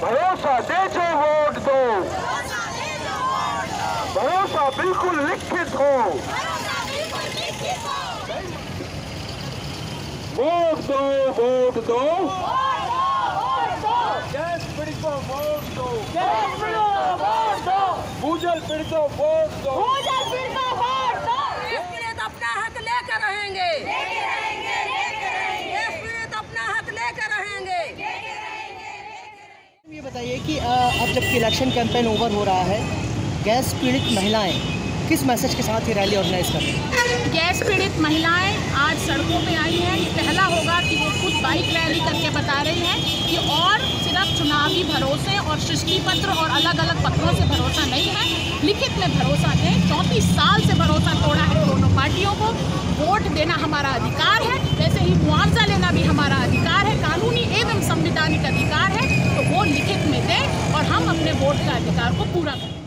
भरोसा दे जो वोट दो, भरोसा बिल्कुल लिखित हो। वोट दो, वोट दो, गैस पीड़ितों वोट दो, भूजल पीड़ितों वोट दो, पीड़ित अपना हक लेकर रहेंगे, पीड़ित अपना हक लेकर रहेंगे। ये बताइए कि अब जबकि इलेक्शन कैंपेन ओवर हो रहा है, गैस पीड़ित महिलाएं किस मैसेज के साथ ये रैली ऑर्गेनाइज कर रही हैं? गैस पीड़ित महिलाएं आज सड़कों पे आई हैं। पहला होगा कि वो खुद बाइक रैली करके बता रही हैं कि और सिर्फ चुनावी भरोसे और सृष्टि पत्र और अलग अलग पत्रों से भरोसा नहीं है, लिखित में भरोसा दें। 34 साल से भरोसा तोड़ा है दोनों पार्टियों को। वोट देना हमारा अधिकार है, वैसे ही मुआवजा लेना भी हमारा अधिकार है, कानूनी एवं संवैधानिक अधिकार है। तो वो लिखित में दें और हम अपने वोट का अधिकार को पूरा करें।